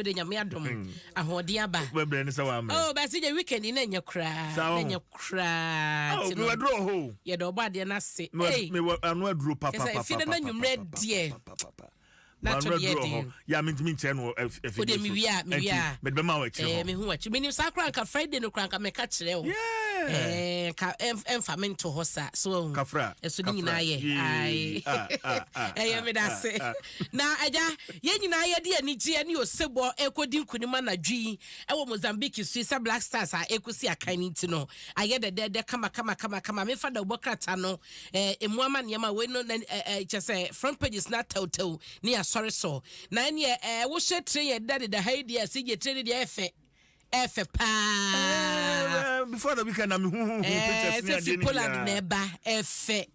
de nyame adom ahode aba bebre ne se wa amre oh ba se je weekend na nya kra oh me wadro ho ye do ba de na se me anu aduro papa fi na nwumre die na to ye din ya me nche no o de mi wia me be ma wa kire ho me hu wa kire me sakra nka Friday no kra nka me ka kire ho ka emfa me nto ho sa so kafra eso ni nyina ye ai ye me da se na aja ye nyina ye de ani gye ani osebo ekodi nkunima na dwi e wo Mozambique Suisa Black Stars a ekosi akan ni ti no aye de kama me fa da obokrata no emuama niam we no chese front pages na tawtaw ni sorry so na ne wo hye train daddy da haidi asije train de efe pa before the weekend am hu pictures ni Poland neba efe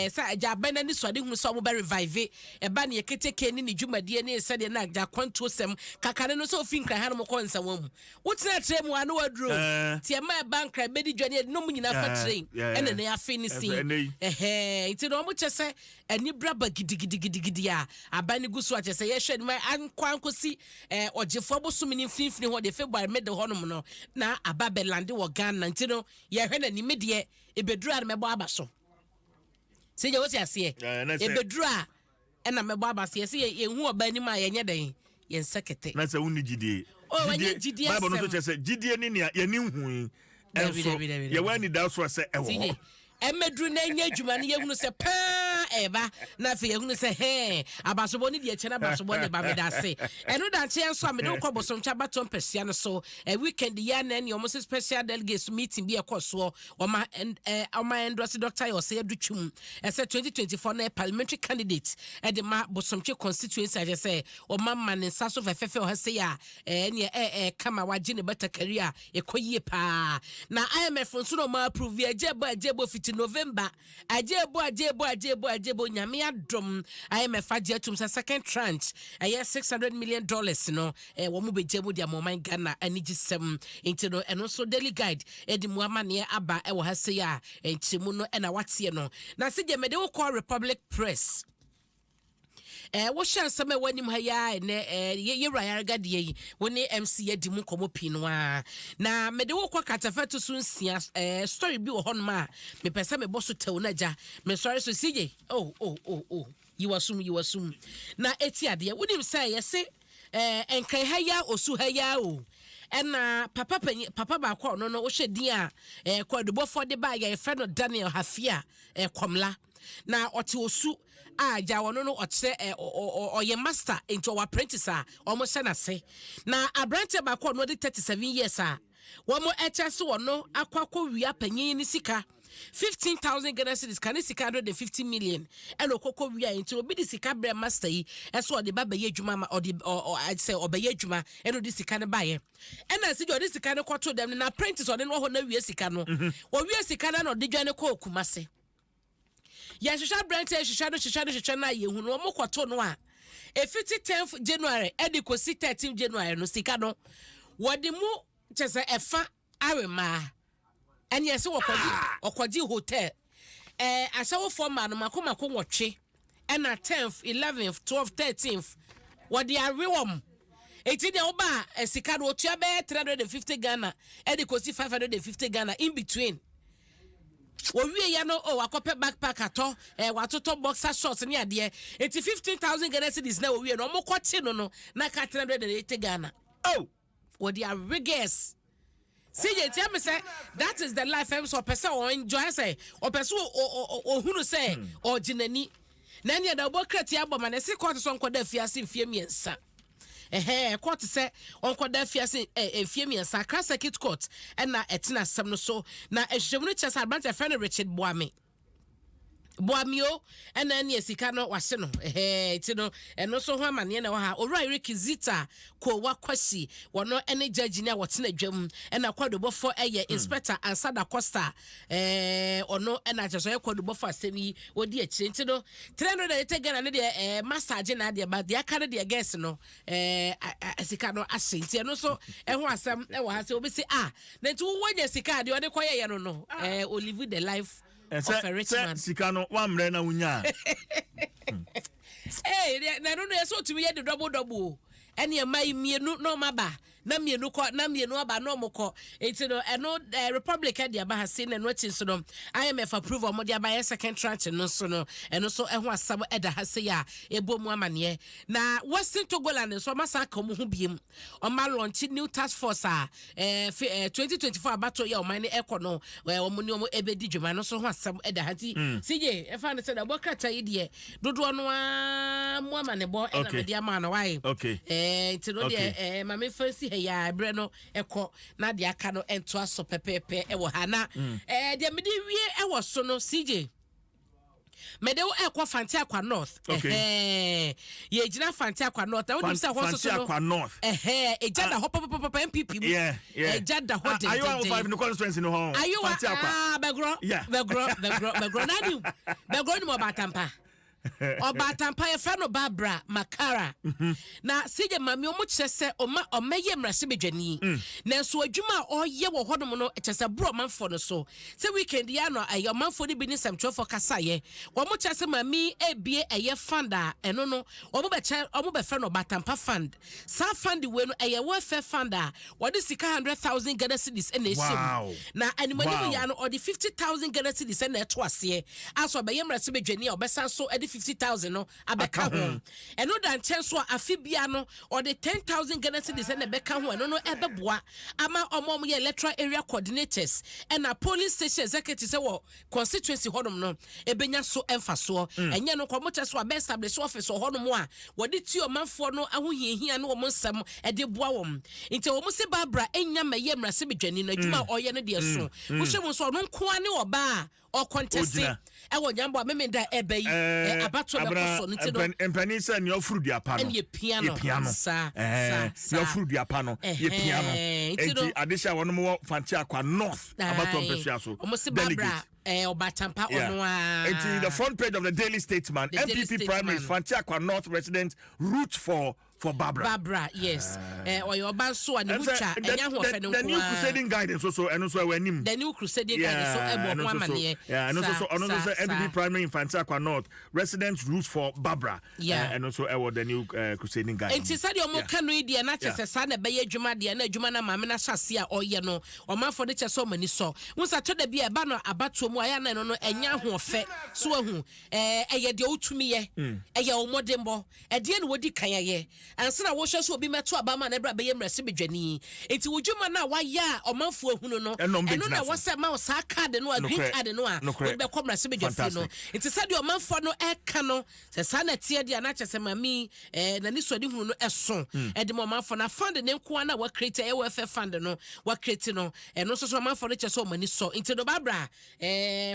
sa ja Abena ni so de hu so mo be revive ba ne yeketeke ni dwumade ni se de na ja kwanto sem kakane no so fin kran ha no ko nsa wam wo tena train mu anu wadro tie ma bank kran be di dwane no mu nyina fa train ene ne afi ni si iti no mo chese ani braba gidigidi a Abani guso a chese ye hwe ma ankwankosi ogefo bosom ni finfini ho de February mede ho no no na ababelande wo Ghana nti no ye hwe na ni medie ebedura na mebo abaso se je wo ti ase ebedura na mebo abaso ye se ye hu oba ni ma ye nye den ye nsekete na se woni gidie gidie Bible no so chese gidie ni ne ye ni hu enso ye wani da so se ewo emedru na nya adwuma ne yehunu se pa eba na fe yehunu se he abasobo ni de chena abasobo ne ba medase eno da che enso amede ukọ bosomcha baton pesia no so weekend ya na ne omo special delegates meeting bi ekoso oma endorse Dr. Yose Adutwum ese 2024 na parliamentary candidate e de ma bosomche constituency aje se oma man saso fefefe o hase ya kama waje ne beta career ekoyie pa na IMF nso no ma approve ajebo fit November ajebo nyame adom IMF ajetum sa second tranche $600 million no wo mu bejemu dia mo man Ghana ani gisem into no eno so daily guide edi mu amane aba e wo hase ya enchimu no na watie no na se je mede wo call Republic Press wo hye nsem wanim ha ya ne ye rayarga de yi woni MC yedi mu komo pino a na mede wo kwa katafatu so nsia story bi wo hono ma me pesa me boso tew na ja me sorry so CJ you assume na eti ade wonim say yese enkan ha ya osu ha ya o ena papa ba kwa no wo hye din a kwadubofo de ba ya efre no Daniel Hafia komla na oti osu aja wono no oche oye master into our apprentice a omo se na se na abrante ba kwa no de 37 years a womo eche so wono akwakọ wia panyin ni sika 15,000 Ghana cedis kan sika 150 million eno kokọ wia into obi di sika bre master yi eso ode baba ye adwuma ma ode I say obaye adwuma eno di sika ne baye ena se ode sika ne kwoto dem na apprentice ode no ho na wia sika no wo wia sika na ode dwane ko okumase ya hwehwa branch hwehwa na yehu no mo kwoto no a efiti 10th January edikosi 13th January no sika no wodi mu chese efa awema anya se okwaji hotel asawo forma no makomako nwotwe ena 10th 11th 12th 13th wodi arewom eti de oba sika no otua be 350 Ghana edikosi 550 Ghana in between owie ya no wakope backpack ato watoto boxer shorts ni ade eti 15,000 Ghana cedis na owie no omokote no na ka 380 Ghana what they are rigorous see you tell me say that is the life I'm so person or enjoy say or person or who say or jinani na nya da obokrati aboma na se court so nkoda fiase mfie miensa court say onkoda fiase mfie miensa Cross Circuit Court na etina asem no so na ehwehwemu no chesa branch friend Richard Boamio ena ne sika no wase no ti no eno so ho amane na ha owura Rekizita ko wakwasi wono ene judge ni a wotena dwam ena kwadobofo eye inspector Ansada Costa ono ena cheso ye kwadobofo asemi wodi akire ti no 380 Ghana ne de massage na de ba de aka ne de guest no sika no ase ti eno so ho asem e wo ha se obi se na ti wo wanya sika de ode koye ye no live the life of a rich man. Sikano wamre na unya. Na no so to me the double ene mai mienu no maba na mienu ko na mienu aba no moko enti no eno republic dia ba ha se na no chin so no IMF approve o mo dia ba second tranche no so no eno so eho asabo eda ha se ya ebomu amane na Western Togoland so masa ka mo ho biem o ma launch new task force 2024 abato ya o man eko no o mo ni o mo ebedi dwuma no so ho asabo eda ha ti sije e fa ne se da bokata yi de dodo no mo amane bo e na media ma na why ti no de ma me fancy he ya bre no eko na de aka no ento aso pepepe e wo ha na de me de wie e wo so no CJ mede wo ekwa Fanti Akwa North ye gina Fanti Akwa North wo dim se ho so so no Akwa North ejada ho pop MPP mu ejada ho de ayo 5 no constituency no ho Fanti Akwa begro na di begro ni mo batampa Obatampa ye fa no Barbara Makara na sije mami omo kyese oma omeye mrase bedwani na so adwuma oye wo hodom no kyese bro manfo no so se weekend ya no ayo manfo ni bi ni samtwo for kasa ye omo kyese mami ebie eye fund a eno no omo be fa no Obatampa fund sa fund we no eye welfare fund a wo de sika 100,000 Ghana cedis na eshim na animani ya no o de 50,000 Ghana cedis na eto ase aso be ye mrase bedwani obesa so 50,000 no abeka ho eno dan chenso afibia no or the 10,000 Ghana cedis na beka ho eno no ebeboa ama omom ye electoral area coordinators and a police station executive say wo constituency hodom no ebenya so emfaso enye no komoche so abe establish office hodom a wodi ti omanfo no ahohiehia no wo nsem ede boa wom nti wo se Barbara enya maye mrase bedwani na adwuma oye no de so wo hwem so no nkoa ne oba o contest ewo nyambo amemenda ebeyi abato na koso nti no empani se ne ofuru diapa no ye piano sa ne ofuru diapa no ye piano enti adesha wono mo Fanti Akwa North abato mpesua so delegate Obatampa onwa enti the front page of the Daily Statesman MPP primaries Fanti Akwa North resident root for Barbara yes or your banso and mucha the new crusading guidance also and also wenim the new crusading guidance so ebo one man and also MPP primary Fanti Akwa North residents root for Barbara and also the new crusading guidance enti said omo kanu ide na chese sa na be adwuma de na adwuma na maame na hyase a oye no o man for de chese o mani so wonsa to da bi e ba no abato mu aya na no enya ho ofe so ahu eye de otumi ye eye omodembo e de na wodi kan ye ansana wo hwe so obi meto abama na ebra be yemrese bedwani enti wodwuma na waya omanfo ahunu no eno na wo se ma wo sa card no a green card no a wo be komrese bedwafi no enti sade omanfo no eka no se sa na tie dia na chese mami na ni sodi hunu no eso e de omanfo na fund ne nko na wa create e wa fe fund no wa create no eno so omanfo no chese o mani so enti do Barbara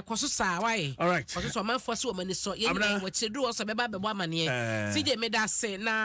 koso sa why all right koso omanfo so o mani so ye ni wo chidu wo so be ba be bo amane CJ me da se na